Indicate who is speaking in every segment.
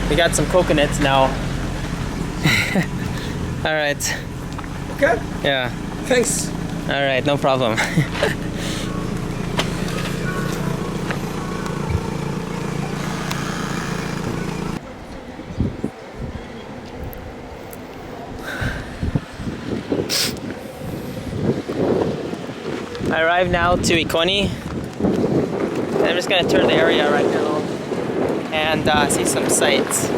Speaker 1: We got some coconuts now. All right.
Speaker 2: Okay.
Speaker 1: Yeah.
Speaker 2: Thanks.
Speaker 1: All right, no problem. I arrived now to Ikoni. I'm just gonna tour the area right now and see some sights.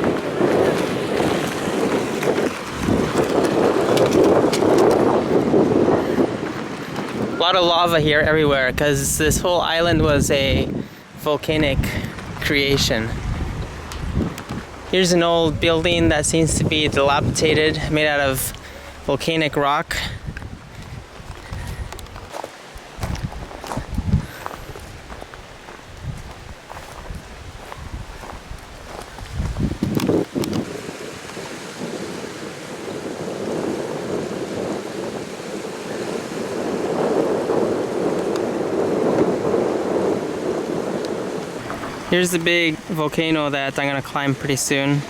Speaker 1: A lot of lava here everywhere because this whole island was a volcanic creation. Here's an old building that seems to be dilapidated, made out of volcanic rock. Here's the big volcano that I'm gonna climb pretty soon.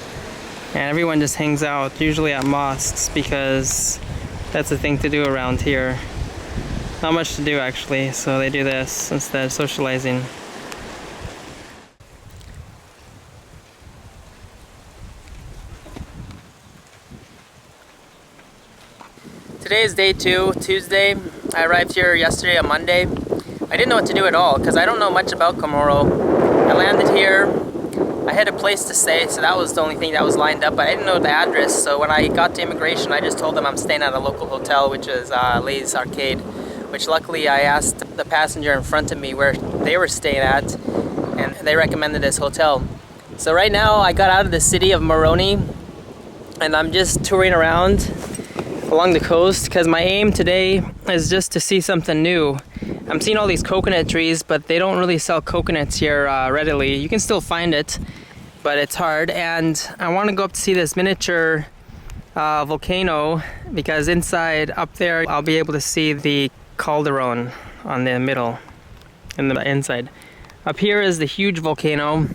Speaker 1: And everyone just hangs out, usually at mosques, because that's the thing to do around here. Not much to do actually, so they do this instead of socializing. Today is day 2, Tuesday. I arrived here yesterday on Monday. I didn't know what to do at all, because I don't know much about Comoros. I landed here, I had a place to stay, so that was the only thing that was lined up, but I didn't know the address, so when I got to immigration, I just told them I'm staying at a local hotel, which is Lay's Arcade, which luckily I asked the passenger in front of me where they were staying at, and they recommended this hotel. So right now, I got out of the city of Moroni, and I'm just touring around along the coast, because my aim today is just to see something new. I'm seeing all these coconut trees, but they don't really sell coconuts here readily. You can still find it, but it's hard. And I want to go up to see this miniature volcano, because inside up there I'll be able to see the calderon on the middle and the inside. Up here is the huge volcano,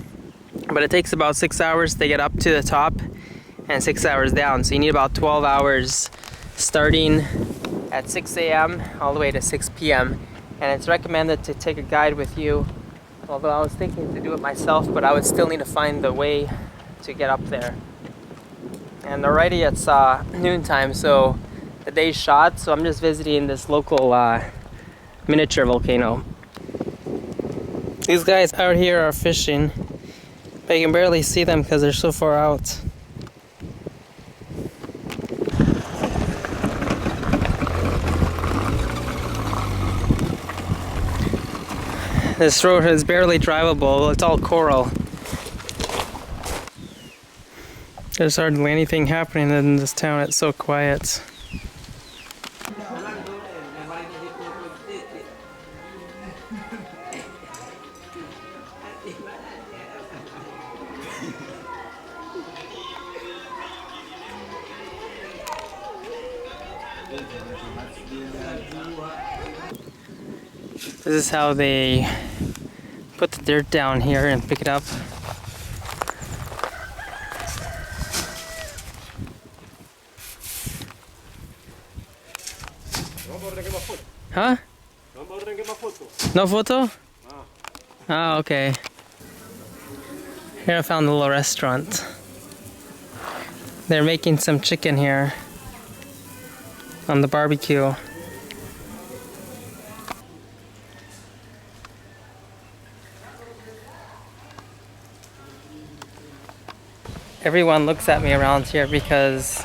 Speaker 1: but it takes about 6 hours to get up to the top and 6 hours down. So you need about 12 hours starting at 6 a.m. all the way to 6 p.m. And it's recommended to take a guide with you, although I was thinking to do it myself, but I would still need to find the way to get up there. And already it's noontime, so the day's shot, so I'm just visiting this local miniature volcano. These guys out here are fishing, but you can barely see them because they're so far out. This road is barely drivable, it's all coral. There's hardly anything happening in this town, it's so quiet. This is how they put the dirt down here and pick it up. Huh? No photo? Oh, okay. Here I found a little restaurant. They're making some chicken here on the barbecue. everyone looks at me around here because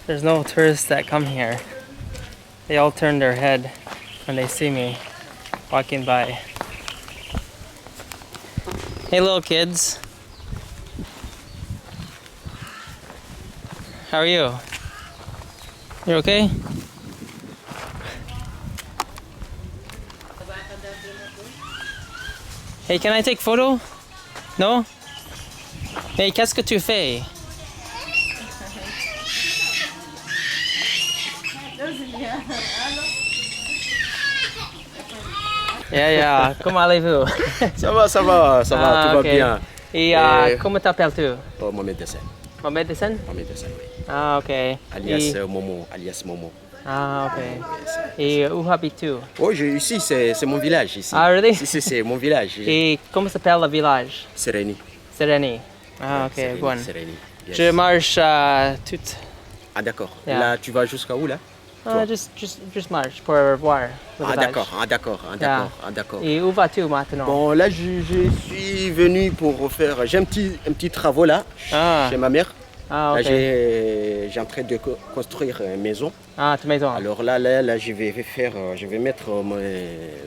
Speaker 1: there's no tourists that come here. They all turn their head when they see me walking by. Hey little kids. How are you? You okay? Hey, can I take photo? No? Hey, qu'est-ce que tu fais? Yeah, comment allez-vous?
Speaker 2: Ça va, tout va
Speaker 1: okay.
Speaker 2: bien.
Speaker 1: Et comment t'appelles-tu?
Speaker 2: Mon médecin.
Speaker 1: Mohamed Dessin?
Speaker 2: Mon médecin, oui.
Speaker 1: Ah, ok.
Speaker 2: Alias Momo.
Speaker 1: Ah, ok. Et où habites-tu?
Speaker 2: Oh, ici, c'est mon village, ici.
Speaker 1: Ah, really?
Speaker 2: Ici, c'est mon village.
Speaker 1: Et comment s'appelle le village?
Speaker 2: Sereni.
Speaker 1: Sereni. Ah, ok,
Speaker 2: Sereni,
Speaker 1: bon.
Speaker 2: Sereni. Yes.
Speaker 1: Je marche tout.
Speaker 2: Ah, d'accord.
Speaker 1: Yeah.
Speaker 2: Là, tu vas jusqu'à où, là?
Speaker 1: Just marche pour voir le village.
Speaker 2: D'accord.
Speaker 1: Et où vas-tu maintenant?
Speaker 2: Bon, là, je suis venu pour faire... J'ai un petit travaux, là, chez ma mère.
Speaker 1: Ah, ok.
Speaker 2: Là, j'ai en train de construire une maison.
Speaker 1: Ah, ta maison.
Speaker 2: Alors là, je vais mettre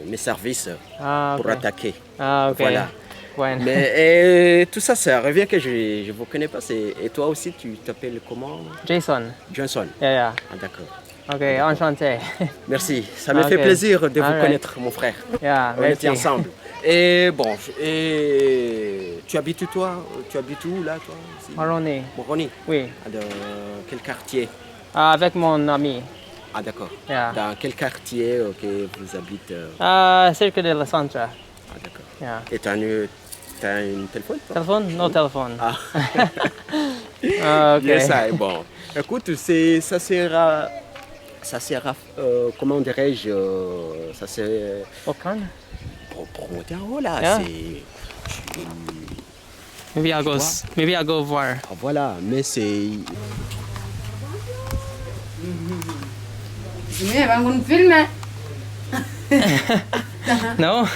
Speaker 2: mes services pour attaquer.
Speaker 1: Ah, ok.
Speaker 2: Voilà.
Speaker 1: Ouais.
Speaker 2: Mais tout ça, ça revient que je ne vous connais pas. Et toi aussi, tu t'appelles comment?
Speaker 1: Jason.
Speaker 2: Johnson.
Speaker 1: Yeah.
Speaker 2: Ah, d'accord.
Speaker 1: Ok, enchanté.
Speaker 2: Merci. Ça me fait plaisir de vous connaître, mon frère.
Speaker 1: Yeah,
Speaker 2: on était ensemble. Et bon, tu habites où là, toi?
Speaker 1: Moroni.
Speaker 2: Moroni?
Speaker 1: Oui.
Speaker 2: Dans quel quartier?
Speaker 1: Avec mon ami.
Speaker 2: Ah, d'accord.
Speaker 1: Yeah.
Speaker 2: Dans quel quartier que vous habitez?
Speaker 1: Cirque de la Centre.
Speaker 2: Ah, d'accord.
Speaker 1: Yeah.
Speaker 2: Et t'as un téléphone, toi?
Speaker 1: Téléphone? No téléphone.
Speaker 2: Ah.
Speaker 1: Ok.
Speaker 2: Yes, bon. Écoute, ça sera, comment dirais-je, ça c'est...
Speaker 1: Volcan?
Speaker 2: Pour monter en haut, là,
Speaker 1: Yeah.
Speaker 2: c'est...
Speaker 1: Maybe I'll go voir.
Speaker 2: Ah, voilà, mais c'est...
Speaker 1: No?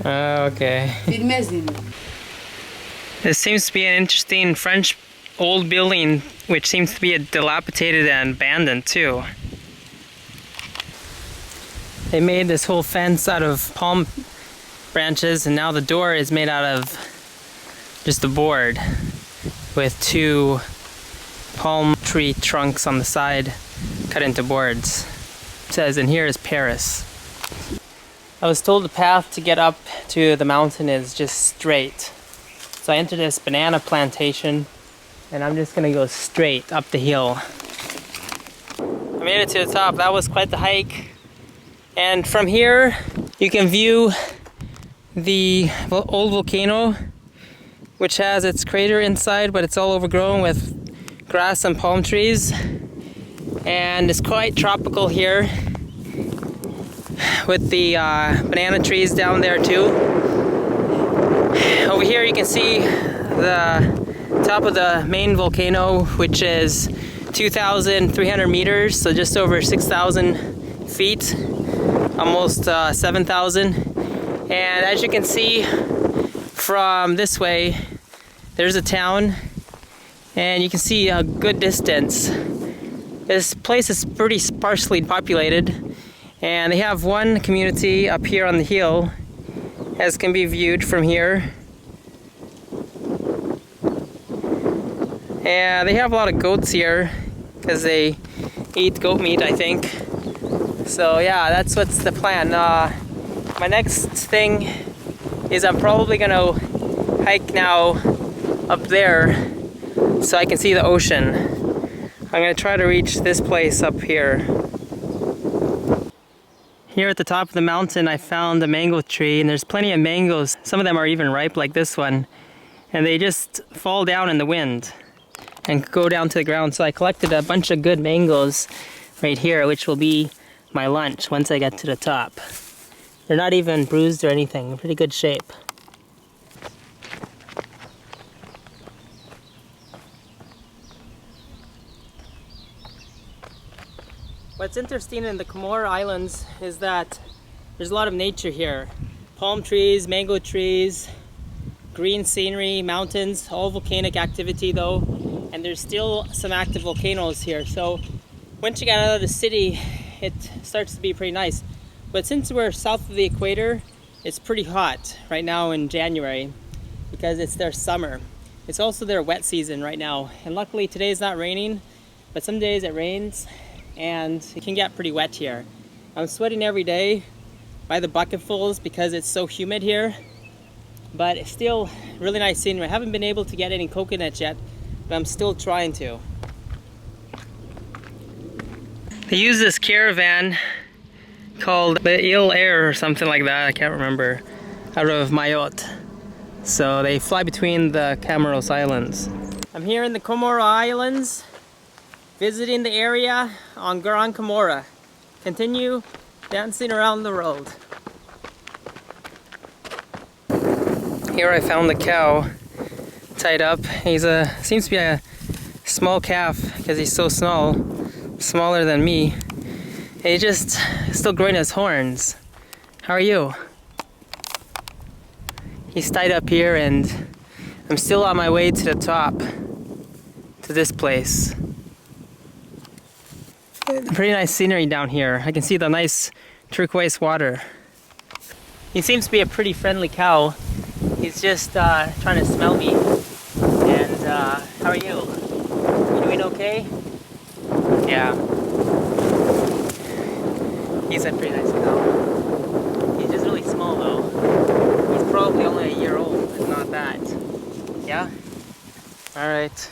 Speaker 1: Okay. This seems to be an interesting French old building, which seems to be dilapidated and abandoned too. They made this whole fence out of palm branches, and now the door is made out of just a board with two palm tree trunks on the side cut into boards. It says, and here is Paris. I was told the path to get up to the mountain is just straight. So I entered this banana plantation, and I'm just gonna go straight up the hill. I made it to the top. That was quite the hike. And from here, you can view the old volcano, which has its crater inside, but it's all overgrown with grass and palm trees. And it's quite tropical here, with the banana trees down there too. Over here you can see the top of the main volcano, which is 2,300 meters, so just over 6,000 feet, almost 7,000. And as you can see from this way, there's a town, and you can see a good distance. This place is pretty sparsely populated, and they have one community up here on the hill, as can be viewed from here. And they have a lot of goats here because they eat goat meat, I think. So yeah, that's what's the plan. My next thing is I'm probably gonna hike now up there so I can see the ocean. I'm gonna try to reach this place up here. Here at the top of the mountain I found a mango tree, and there's plenty of mangoes. Some of them are even ripe like this one, and they just fall down in the wind and go down to the ground. So I collected a bunch of good mangoes right here, which will be my lunch once I get to the top. They're not even bruised or anything, in pretty good shape. What's interesting in the Comoros Islands is that there's a lot of nature here. Palm trees, mango trees, green scenery, mountains, all volcanic activity though, and there's still some active volcanoes here. So once you get out of the city, it starts to be pretty nice. But since we're south of the equator, it's pretty hot right now in January because it's their summer. It's also their wet season right now. And luckily today's not raining, but some days it rains and it can get pretty wet here. I'm sweating every day by the bucketfuls because it's so humid here. But it's still really nice scenery. I haven't been able to get any coconuts yet, but I'm still trying to. They use this caravan called the Ile Air or something like that, I can't remember, out of Mayotte. So they fly between the Comoros Islands. I'm here in the Comoro Islands, visiting the area on Gran Comora. Continue dancing around the road. Here I found the cow tied up. Seems to be a small calf because he's so small, smaller than me. He's just still growing his horns. How are you? He's tied up here and I'm still on my way to the top, to this place. Pretty nice scenery down here. I can see the nice turquoise water. He seems to be a pretty friendly cow. He's just trying to smell me. And how are you? You doing okay? Yeah. He's a pretty nice cow. He's just really small though. He's probably only a year old, if not that. Yeah? Alright.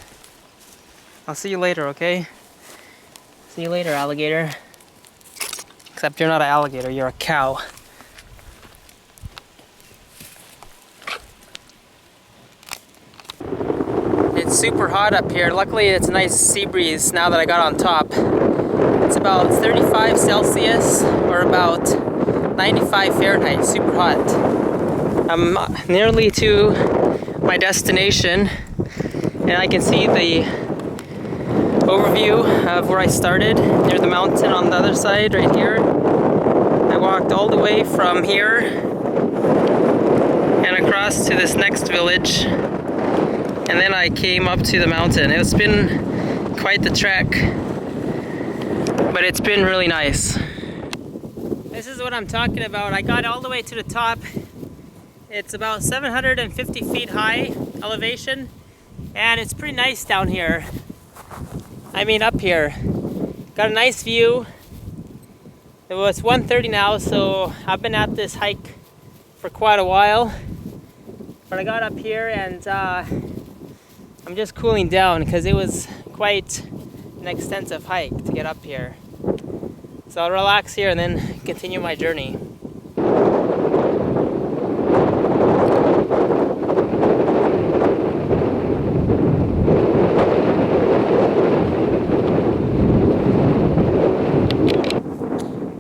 Speaker 1: I'll see you later, okay? See you later, alligator. Except you're not an alligator, you're a cow. It's super hot up here. Luckily it's a nice sea breeze now that I got on top. It's about 35 Celsius or about 95 Fahrenheit, super hot. I'm nearly to my destination and I can see the overview of where I started near the mountain on the other side right here. I walked all the way from here and across to this next village, and then I came up to the mountain. It's been quite the trek, but it's been really nice. This is what I'm talking about. I got all the way to the top. It's about 750 feet high elevation, and it's pretty nice down here. I mean up here. Got a nice view. It was 1:30 now, so I've been at this hike for quite a while. But I got up here and I'm just cooling down because it was quite an extensive hike to get up here. So I'll relax here and then continue my journey.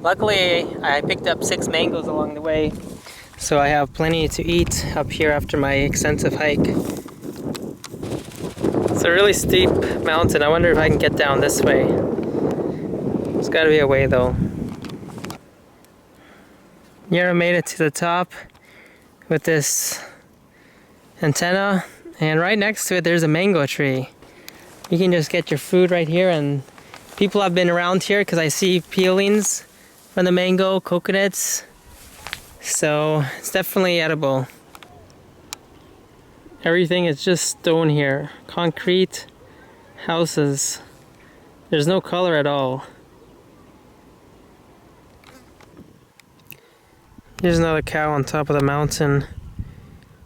Speaker 1: Luckily, I picked up 6 mangoes along the way, so I have plenty to eat up here after my extensive hike. It's a really steep mountain. I wonder if I can get down this way. There's gotta be a way though. Here I made it to the top with this antenna, and right next to it there's a mango tree. You can just get your food right here, and people have been around here because I see peelings from the mango, coconuts, so it's definitely edible. Everything is just stone here, concrete houses. There's no color at all. Here's another cow on top of the mountain.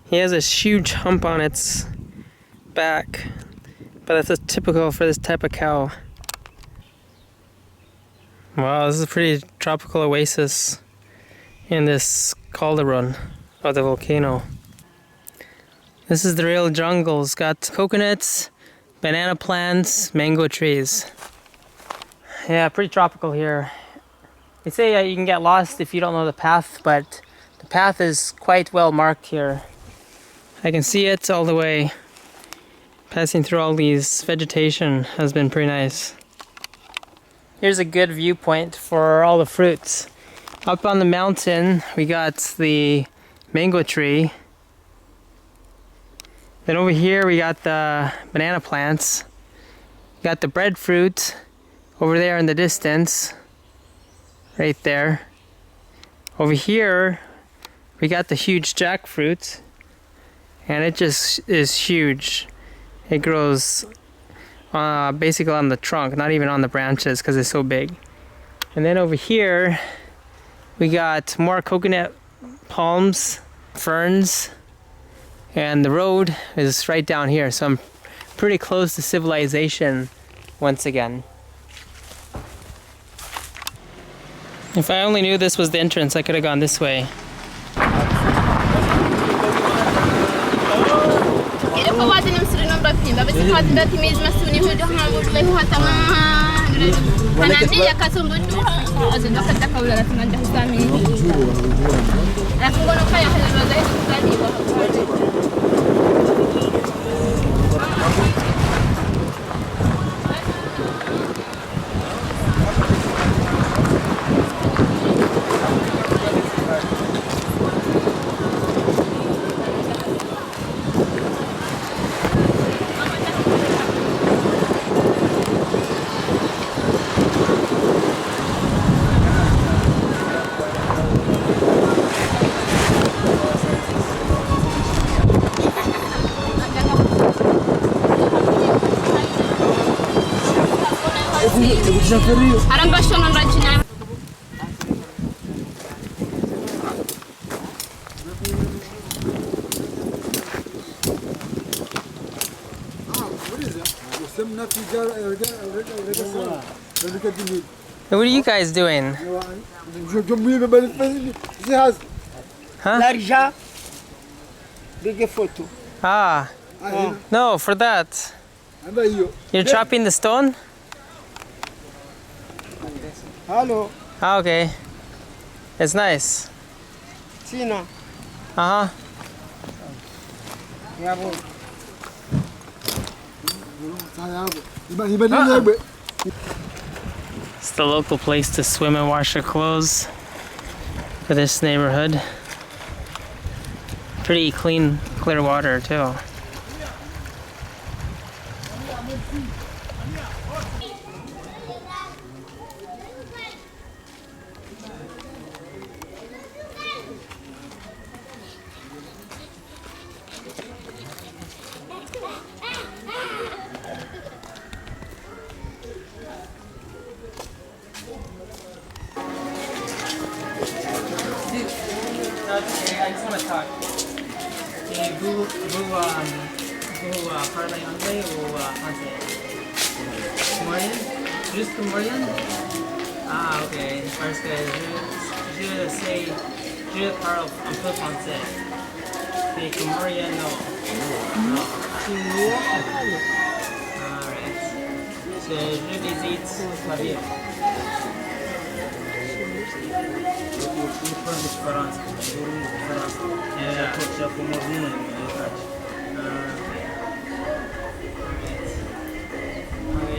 Speaker 1: He has this huge hump on its back, but that's typical for this type of cow. Wow, this is a pretty tropical oasis in this cauldron of the volcano. This is the real jungle. It's got coconuts, banana plants, mango trees. Yeah, pretty tropical here. They say you can get lost if you don't know the path, but the path is quite well marked here. I can see it all the way. Passing through all these vegetation has been pretty nice. Here's a good viewpoint for all the fruits. Up on the mountain, we got the mango tree. Then over here we got the banana plants. Got the breadfruit over there in the distance. Right there. Over here we got the huge jackfruit. And it just is huge. It grows basically on the trunk, not even on the branches because it's so big. And then over here we got more coconut palms, ferns, and the road is right down here, so I'm pretty close to civilization once again. If I only knew this was the entrance, I could have gone this way. What are you guys doing? Huh?
Speaker 3: Larja, big photo.
Speaker 1: Ah, no, for that. You're chopping the stone?
Speaker 3: Hello,
Speaker 1: Ah, okay. It's nice.
Speaker 3: Tina.
Speaker 1: Uh-huh. It's the local place to swim and wash your clothes for this neighborhood. Pretty clean, clear water too. Okay, I just want to talk. Vous parlez anglais ou français? Comorian? Juste Comorian? Ah, ok. Parce que je parle un peu français. Mais Comorian, non. Non. Alright. Je visite la ville. France.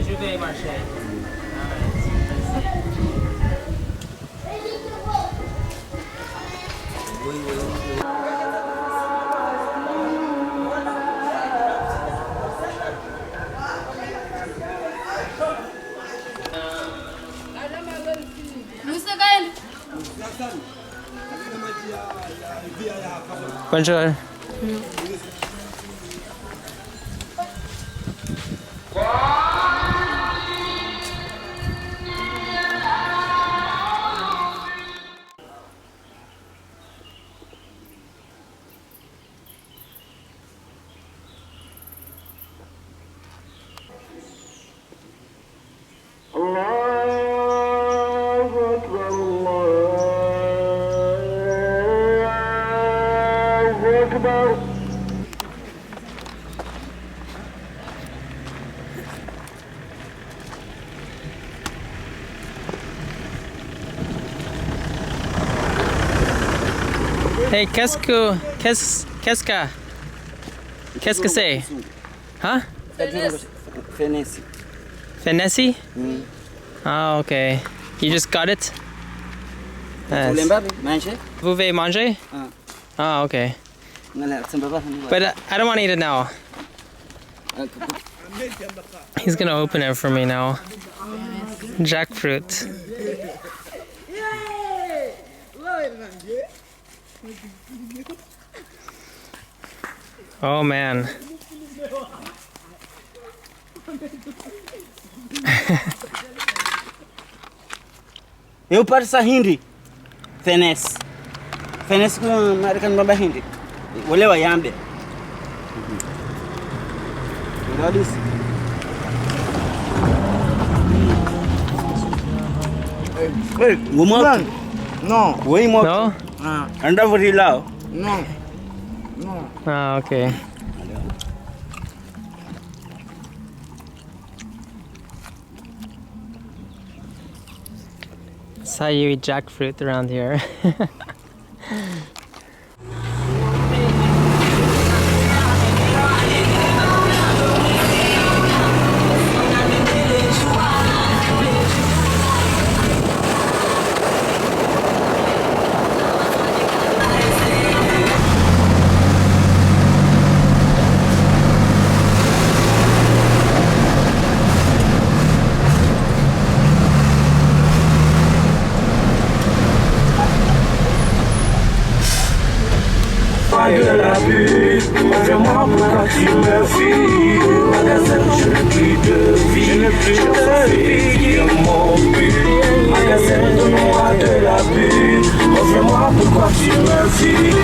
Speaker 1: Je vais marcher. Bonjour. Hey, qu'est-ce que c'est? Huh?
Speaker 3: Fenesi.
Speaker 1: Fenesi? Oh, okay. You just got it?
Speaker 3: Vous voulez manger?
Speaker 1: Vous voulez manger?
Speaker 3: Ah.
Speaker 1: Ah, okay. But I don't want you to know. He's gonna open it for me now. Jackfruit. Oh man.
Speaker 3: Eu parsa hindi. Fenes. Fenes ko American baba hindi. Wale wa yambe. Radis. Hey, woman. No. Way more.
Speaker 1: No?
Speaker 3: Anda very loud.
Speaker 2: No. No.
Speaker 1: Oh, okay. That's how you eat jackfruit around here.
Speaker 4: De la bulle, vraiment pourquoi tu me fuis? Magasin, je n'ai plus de vie, je n'ai plus de vie, mon but. Magasin, donne-moi de la bulle, offre-moi pourquoi tu me fuis?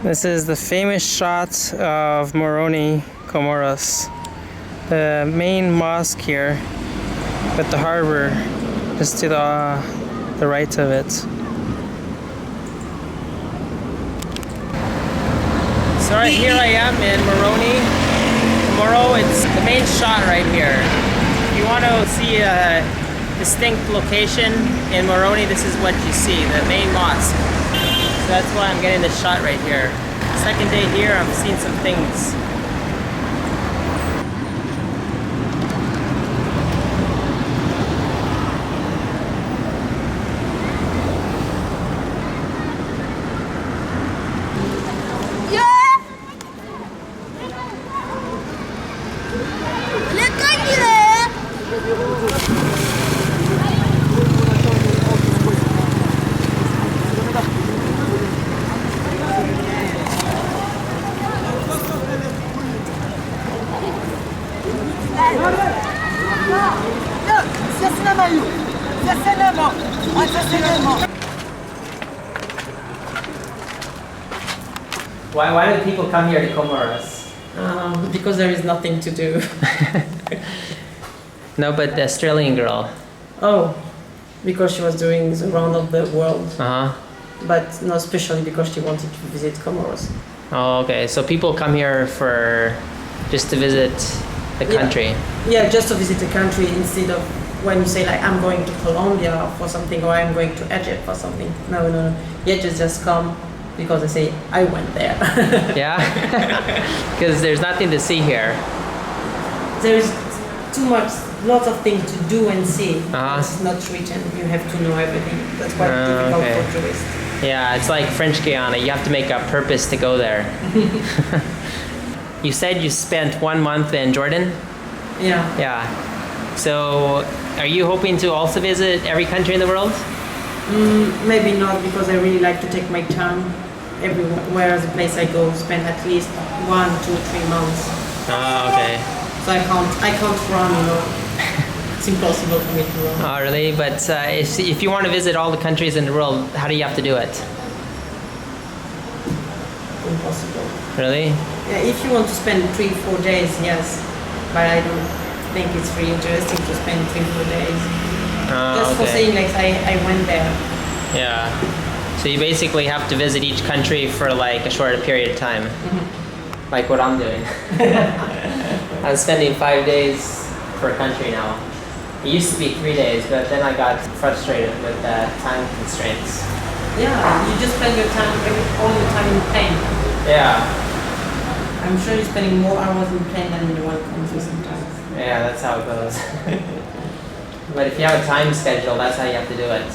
Speaker 1: This is the famous shot of Moroni, Comoros. The main mosque here with the harbor just to the right of it. So right here I am in Moroni, Comoro. It's the main shot right here. If you want to see a distinct location in Moroni, this is what you see, the main mosque. So that's why I'm getting this shot right here. Second day here, I'm seeing some things. Why do people come here to Comoros?
Speaker 5: Because there is nothing to do.
Speaker 1: No, but the Australian girl.
Speaker 5: Oh, because she was doing the round of the world.
Speaker 1: Uh-huh.
Speaker 5: But not especially because she wanted to visit Comoros.
Speaker 1: Oh, okay. So people come here for just to visit the country.
Speaker 5: Yeah, just to visit the country instead of when you say like I'm going to Colombia for something or I'm going to Egypt for something. No. Yeah, just come because they say I went there.
Speaker 1: Yeah? Because there's nothing to see here.
Speaker 5: There's too much, lots of things to do and see.
Speaker 1: Uh-huh.
Speaker 5: It's not written. You have to know everything. That's quite difficult
Speaker 1: okay.
Speaker 5: for tourists.
Speaker 1: Yeah, it's like French Guiana. You have to make a purpose to go there. You said you spent 1 month in Jordan?
Speaker 5: Yeah.
Speaker 1: Yeah. So, are you hoping to also visit every country in the world?
Speaker 5: Maybe not, because I really like to take my time everywhere the place I go, spend at least 1, 2, 3 months.
Speaker 1: Oh, okay.
Speaker 5: So I can't run, you know. It's impossible for me to run.
Speaker 1: Oh, really? But if you want to visit all the countries in the world, how do you have to do it?
Speaker 5: Impossible.
Speaker 1: Really?
Speaker 5: Yeah, if you want to spend 3-4 days, yes. But I don't think it's really interesting to spend 3-4 days.
Speaker 1: Oh,
Speaker 5: Just for
Speaker 1: okay.
Speaker 5: saying like I went there.
Speaker 1: Yeah. So you basically have to visit each country for like a shorter period of time. Like what I'm doing. I'm spending 5 days per country now. It used to be 3 days, but then I got frustrated with the time constraints.
Speaker 5: Yeah, you just spend your time, all your time in plane.
Speaker 1: Yeah.
Speaker 5: I'm sure you're spending more hours in plane than in one country sometimes.
Speaker 1: Yeah, that's how it goes. But if you have a time schedule, that's how you have to do it.